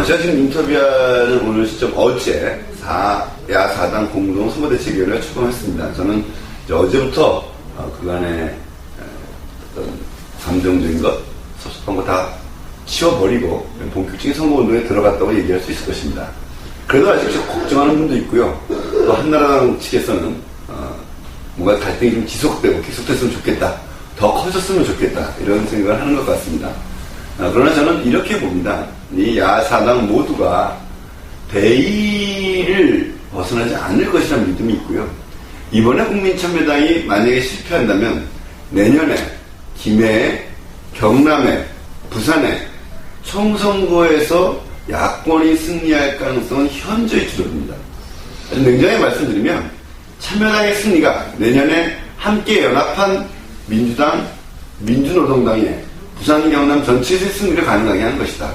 제가 지금 인터뷰하는 오늘 시점 어제 야사당 공동 선거대책위원회가 출범했습니다. 저는 이제 어제부터 그간의 어떤 감정적인 것, 섭섭한 거 다 치워버리고 본격적인 선거운동에 들어갔다고 얘기할 수 있을 것입니다. 그래도 아직 좀 걱정하는 분도 있고요. 또 한나라당 측에서는 뭔가 갈등이 좀 지속되고 계속됐으면 좋겠다. 더 커졌으면 좋겠다. 이런 생각을 하는 것 같습니다. 그러나 저는 이렇게 봅니다. 이 야사당 모두가 대의를 벗어나지 않을 것이라는 믿음이 있고요. 이번에 국민참여당이 만약에 실패한다면 내년에 김해에, 경남에, 부산에 총선거에서 야권이 승리할 가능성은 현저히 줄어듭니다. 아주 냉정하게 말씀드리면 참여당의 승리가 내년에 함께 연합한 민주당, 민주노동당의 부산, 경남 전체에서의 승리를 가능하게 하는 것이다.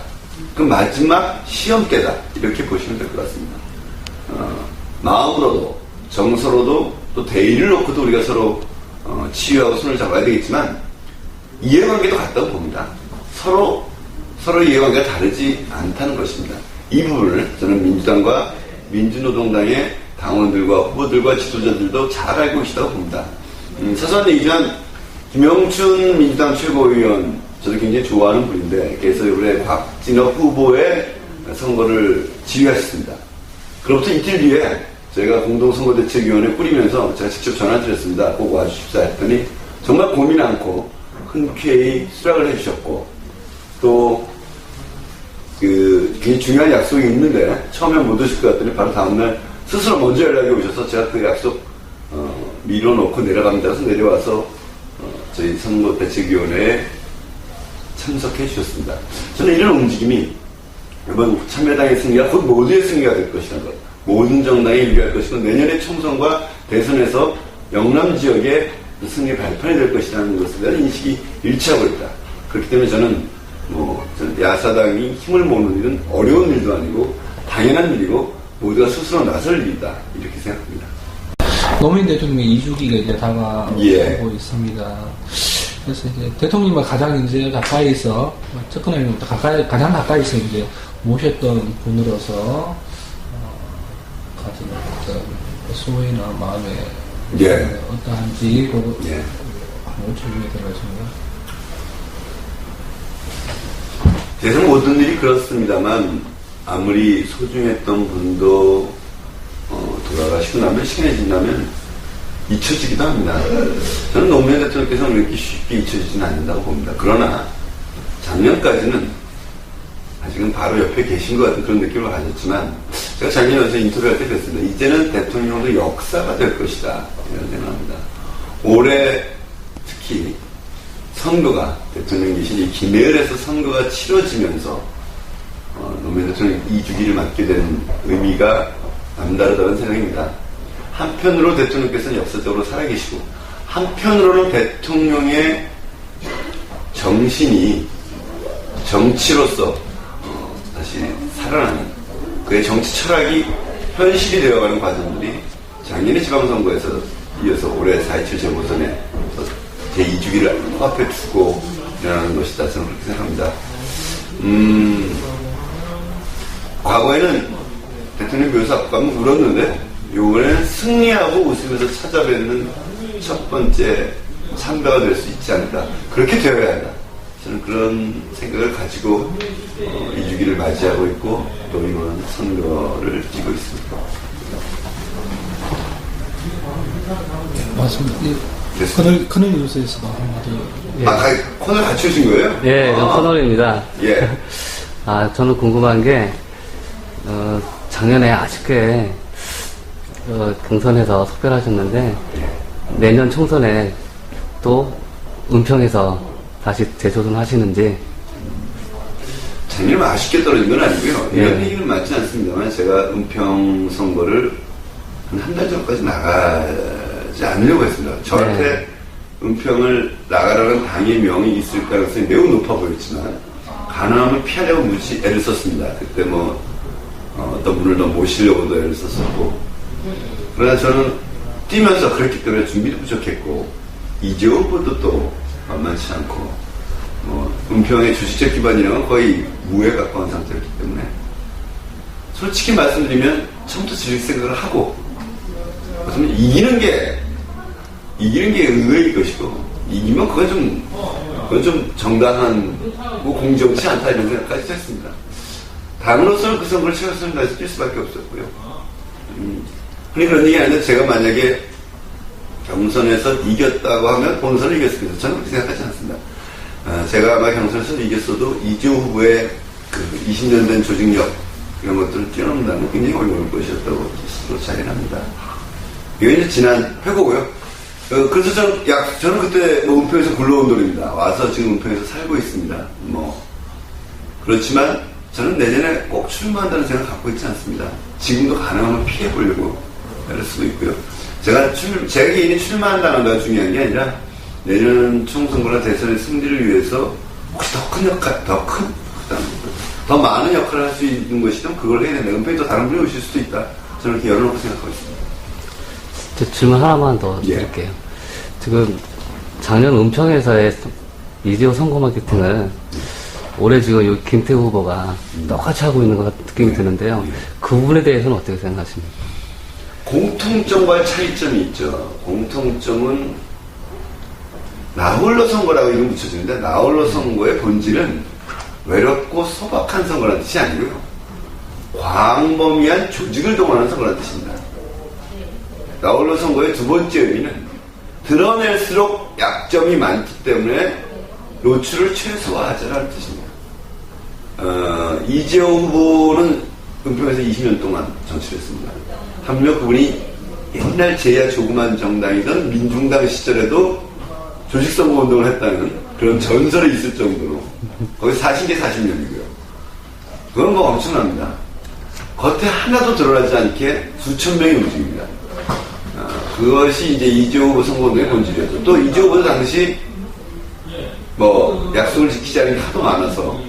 그 마지막 시험대다. 이렇게 보시면 될 것 같습니다. 마음으로도 정서로도 또 대의를 놓고도 우리가 서로 치유하고 손을 잡아야 되겠지만 이해관계도 같다고 봅니다. 서로 이해관계가 다르지 않다는 것입니다. 이 부분을 저는 민주당과 민주노동당의 당원들과 후보들과 지도자들도 잘 알고 계시다고 봅니다. 사소한 얘기지만 김영춘 민주당 최고위원 저도 굉장히 좋아하는 분인데 그래서 이번에 곽진혁 후보의 선거를 지휘하셨습니다. 그로부터 이틀 뒤에 저희가 공동선거대책위원회 꾸리면서 제가 직접 전화를 드렸습니다. 꼭 와주십사 했더니 정말 고민 않고 흔쾌히 수락을 해주셨고 또 굉장히 중요한 약속이 있는데 처음에 못 오실 것 같더니 바로 다음날 스스로 먼저 연락이 오셔서 제가 그 약속 미뤄놓고 내려갑니다. 그래서 내려와서 저희 선거대책위원회에 참석해 주셨습니다. 저는 이런 움직임이 이번 참여당의 승리가 곧 모두의 승리가 될 것이라는 것, 모든 정당이 유리할 것이고 내년의 총선과 대선에서 영남 지역의 승리 발판이 될 것이라는 것에 대한 인식이 일치하고 있다. 그렇기 때문에 저는 야사당이 힘을 모으는 일은 어려운 일도 아니고 당연한 일이고 모두가 스스로 나설 일이다. 이렇게 생각합니다. 노무현 대통령의 2주기가 이제 다가오고 있습니다. 그래서 이제 대통령과 가장 이제 가까이서 접근하는 것도 가장 가까이서 이제 모셨던 분으로서 가진 어떤 소회나 마음에 어떠한지 그거 한번 질문에 들어가십니다. 세상 모든 일이 그렇습니다만 아무리 소중했던 분도 돌아가시고 나면 시간이 지나면 잊혀지기도 합니다. 저는 노무현 대통령께서는 이렇게 쉽게 잊혀지지는 않는다고 봅니다. 그러나 작년까지는 아직은 바로 옆에 계신 것 같은 그런 느낌을 가졌지만 제가 작년에 인터뷰할 때 그랬습니다. 이제는 대통령도 역사가 될 것이다. 이런 생각합니다. 올해 특히 선거가 대통령이 계신 이 김해을에서 선거가 치러지면서 노무현 대통령 2주기를 맡게 된 의미가 남다르다는 생각입니다. 한편으로 대통령께서는 역사적으로 살아계시고 한편으로는 대통령의 정신이 정치로서 다시 살아나는 그의 정치 철학이 현실이 되어가는 과정들이 작년의 지방선거에서 이어서 올해 4.27 재보선에 제2주기를 코앞에 두고 일어나는 것이다. 저는 그렇게 생각합니다. 과거에는 대통령 묘사 앞에 가면 울었는데 이번에는 승리하고 웃으면서 찾아뵙는 첫 번째 참가가 될 수 있지 않을까. 그렇게 되어야 한다. 저는 그런 생각을 가지고 2주기를 맞이하고 있고 또 이번 선거를 뛰고 있습니다. 맞습니다. 커널 뉴스에서도 한마디. 코너 같이 오신 거예요? 예, 커널입니다. 예. 저는 궁금한 게, 작년에 아쉽게, 경선에서 석별하셨는데, 내년 총선에 또 은평에서 다시 재도전하시는지. 작년에 아쉽게 떨어진 건 아니고요. 이런 얘기는 맞지 않습니다만 제가 은평 선거를 한 달 전까지 나가지 않으려고 했습니다. 저한테 은평을 나가라는 당의 명이 있을 가능성이 매우 높아 보였지만 가능하면 피하려고 무지 애를 썼습니다. 그때 어떤 분을 더 모시려고도 애를 썼었고 그러나 저는 뛰면서 그랬기 때문에 준비도 부족했고 이재호 후보도 또 만만치 않고 은평의 주식적 기반이랑은 거의 무에 가까운 상태였기 때문에 솔직히 말씀드리면 처음부터 질릴 생각을 하고 그렇다면 이기는 게 의외일 것이고 이기면 그건 좀 정당하고 공정치 않다 이런 생각까지 했습니다. 당으로서는 그 선거를 최선을 다해서 뛸 수밖에 없었고요. 흔히 그런 얘기 아닌데 제가 만약에 경선에서 이겼다고 하면 본선을 이겼습니다. 저는 그렇게 생각하지 않습니다. 제가 아마 경선에서 이겼어도 이재호 후보의 그 20년 된 조직력 이런 것들을 뛰어넘는다는 굉장히 어려울 것이었다고 스스로 자인합니다. 이게 이제 지난 회고고요. 그래서 저는 그때 은평에서 굴러온 돌입니다. 와서 지금 은평에서 살고 있습니다. 그렇지만 저는 내년에 꼭 출마한다는 생각을 갖고 있지 않습니다. 지금도 가능하면 피해보려고 애를 쓰고 있고요. 제가 개인이 출마한다는 게 중요한 게 아니라 내년 총선거나 대선의 승리를 위해서 혹시 더 많은 역할을 할 수 있는 것이든 그걸 해야 된다. 은평이 또 다른 분이 오실 수도 있다. 저는 이렇게 열어놓고 생각하고 있습니다. 질문 하나만 더 드릴게요. 지금 작년 은평에서의 이재호 선거 마케팅을 올해 지금 이 김태우 후보가 똑같이 하고 있는 것 같은 느낌이 드는데요. 그 부분에 대해서는 어떻게 생각하십니까? 공통점과 차이점이 있죠. 공통점은 나홀로 선거라고 이름 붙여주는데 나홀로 선거의 본질은 외롭고 소박한 선거라는 뜻이 아니고요. 광범위한 조직을 동원하는 선거라는 뜻입니다. 나홀로 선거의 두 번째 의미는 드러낼수록 약점이 많기 때문에 노출을 최소화하자라는 뜻입니다. 이재호 후보는 은평에서 20년 동안 정치를 했습니다. 한편 그분이 옛날 제야 조그만 정당이던 민중당 시절에도 조직선거 운동을 했다는 그런 전설이 있을 정도로 거기 사신 게 40년이고요. 그건 뭐 엄청납니다. 겉에 하나도 드러나지 않게 수천 명이 움직입니다. 그것이 이제 이재호 후보 선거운동의 본질이었죠. 또 이재호 후보도 당시 약속을 지키지 않은 게 하도 많아서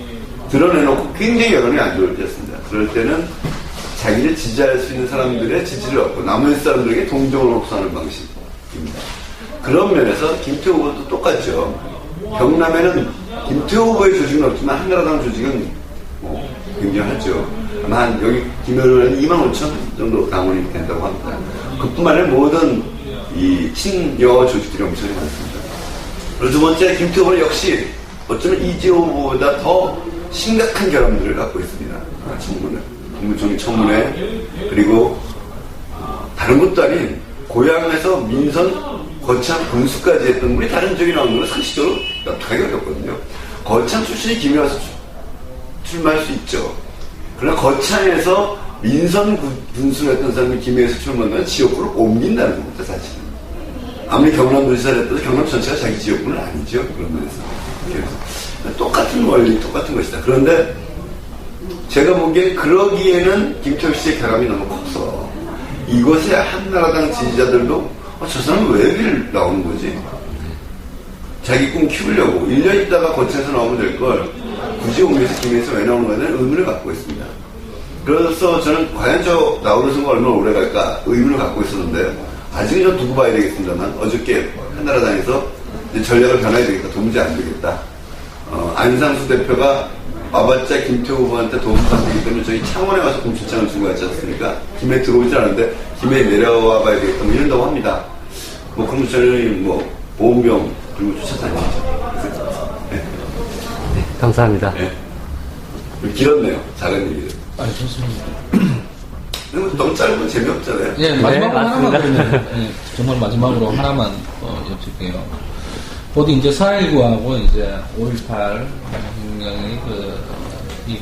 드러내놓고 굉장히 여론이 안 좋을 때였습니다. 그럴 때는 자기를 지지할 수 있는 사람들의 지지를 얻고 나머지 사람들에게 동정을 호소하는 방식입니다. 그런 면에서 김태호 후보도 똑같죠. 경남에는 김태호 후보의 조직은 없지만 한나라당 조직은 굉장하죠. 아마 여기 김해로는 2만 5천 정도 당원이 된다고 합니다. 그뿐만 아니라 모든 이 친여 조직들이 엄청 많습니다. 그리고 두 번째, 김태호 후보는 역시 어쩌면 이재호 후보보다 더 심각한 결함들을 갖고 있습니다. 청문회, 국무총리 청문회, 그리고 다른 것도 아닌 고향에서 민선, 거창, 군수까지 했던 분이 다른 적이 나오는 건 상식적으로 어떡하기 어렵거든요. 거창 출신이 김해 와서 출마할 수 있죠. 그러나 거창에서 민선 군수를 했던 사람이 김해에서 출마하면 지역구를 옮긴다는 겁니다, 사실은. 아무리 경남도지사를 했어도 경남 전체가 자기 지역구는 아니죠, 그런 면에서. 그래서 똑같은 원리, 똑같은 것이다. 그런데 제가 보기엔 그러기에는 김태우 씨의 결함이 너무 커서 이곳에 한나라당 지지자들도 저 사람은 왜 여기를 나오는 거지? 자기 꿈 키우려고 1년 있다가 거창에서 나오면 될 걸 굳이 옮겨서 김해에서 왜 나오는 거냐는 의문을 갖고 있습니다. 그래서 저는 과연 저 나오는 선거 얼마나 오래 갈까 의문을 갖고 있었는데 아직은 좀 두고 봐야 되겠습니다만 어저께 한나라당에서 전략을 변해야 되겠다. 도무지 안 되겠다. 안상수 대표가 와봤자 김태호 후보한테 도움받기 때문에 저희 창원에 와서 공천장을 준 거 같지 않습니까? 김해 들어오지 않았는데 김해 내려와 봐야 되겠다. 이런다고 합니다. 그럼 저는 보험병 그리고 쫓아다니죠. 네. 네, 감사합니다. 네. 길었네요. 작은 얘기를. 좋습니다. 너무 짧으면 재미없잖아요. 예, 마지막으로 하나만 그러면, 정말 마지막으로 하나만 여쭐게요. 곧 이제 4.19하고 이제 5.18 혁명이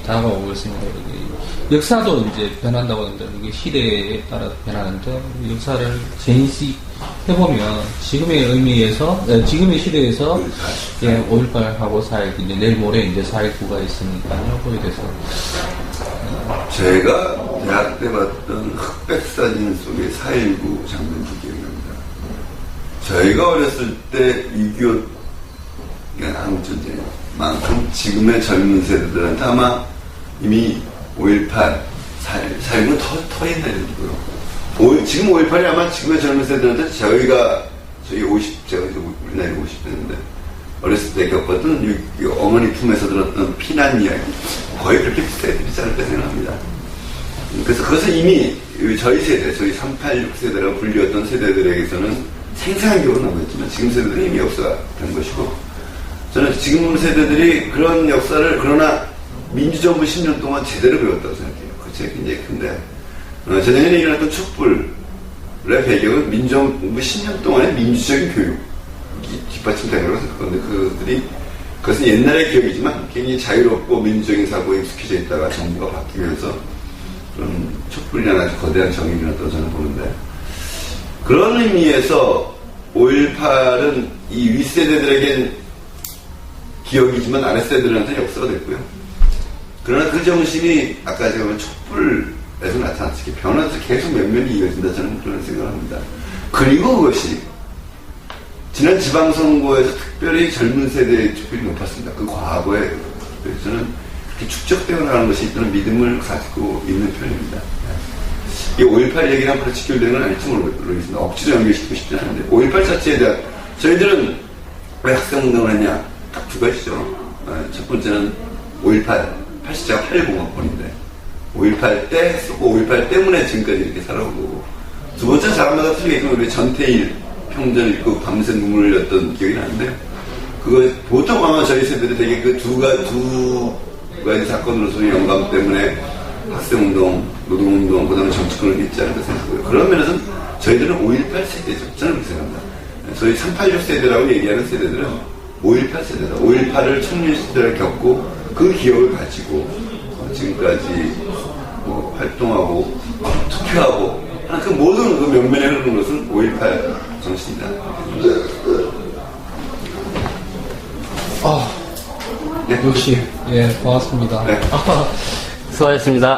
다가오고 있습니다. 역사도 이제 변한다고 하는데, 이게 시대에 따라 변하는데, 역사를 재인식해보면, 지금의 의미에서, 지금의 시대에서, 5.18하고 4.19, 이제 내일 모레 이제 4.19가 있으니까요, 거기에 대해서. 제가 대학 때 봤던 흑백 사진 속에 4.19 장면이 기억납니다. 저희가 어렸을 때 6.25 한국전쟁만큼 지금의 젊은 세대들한테 아마 이미 5.18, 4.19는 더 옛날 일이고요. 지금 5.18이 아마 지금의 젊은 세대들한테 저희 제가 우리 나이 50대인데 어렸을 때 겪었던 어머니 품에서 들었던 피난 이야기 거의 그렇게 비슷하게 들리지 않을까 생각합니다. 그래서 그것은 이미 저희 세대, 저희 386세대라고 불리웠던 세대들에게서는 생생한 기억으로 남았지만 지금 세대들은 이미 역사가 된 것이고 저는 지금 세대들이 그런 역사를 그러나 민주정부 10년 동안 제대로 배웠다고 생각해요. 그 책이 굉장히 큰데 재작년에 일어났던 촛불의 배경은 민주정부 10년 동안의 민주적인 교육이 뒷받침된 거라고 생각하는데 그것은 옛날의 기억이지만 굉장히 자유롭고 민주적인 사고에 익숙해져 있다가 정부가 바뀌면서 그런 촛불이라는 아주 거대한 정의가 일어났다고 저는 보는데 그런 의미에서 5.18은 이 윗세대들에겐 기억이지만 아랫세대들한테는 역사가 됐고요. 그러나 그 정신이 아까 제가 본 촛불에서 나타났을 때 변화해서 계속 면면이 이어진다 저는 그런 생각을 합니다. 그리고 그것이 지난 지방선거에서 특별히 젊은 세대의 투표율이 높았습니다. 그 과거에 저는 그렇게 축적되어 나가는 것이 있다는 믿음을 가지고 있는 편입니다. 이 5.18 얘기랑 바로 직결되는 건 아닐지 모르겠습니다. 억지로 연결시키고 싶지는 않은데 5.18 자체에 대한 저희들은 왜 학생운동을 했냐? 딱 두 가지죠. 첫 번째는 5.18 80자가 8공화국인데 5.18 때 했었고 5.18 때문에 지금까지 이렇게 살아온 거고 두 번째는 사람마다 틀리겠지만 우리 전태일 평전 읽고 밤새 눈물을 흘렸던 기억이 나는데 그거 보통 아마 저희 세대들이 되게 그 두 가지 사건으로서의 영감 때문에 학생운동, 노동운동, 그 다음에 정치권을 했지 않을까 생각하고요. 그런 면에서는 저희들은 5.18 세대죠. 저는 그렇게 생각합니다. 소위 386 세대라고 얘기하는 세대들은 5.18 세대다. 5.18을 청년 시대를 겪고 그 기억을 가지고 지금까지 활동하고 투표하고 하는 그 모든 그 면면에 흐르는 것은 5.18 정신이다. 역시, 예, 고맙습니다. 네. 수고하셨습니다.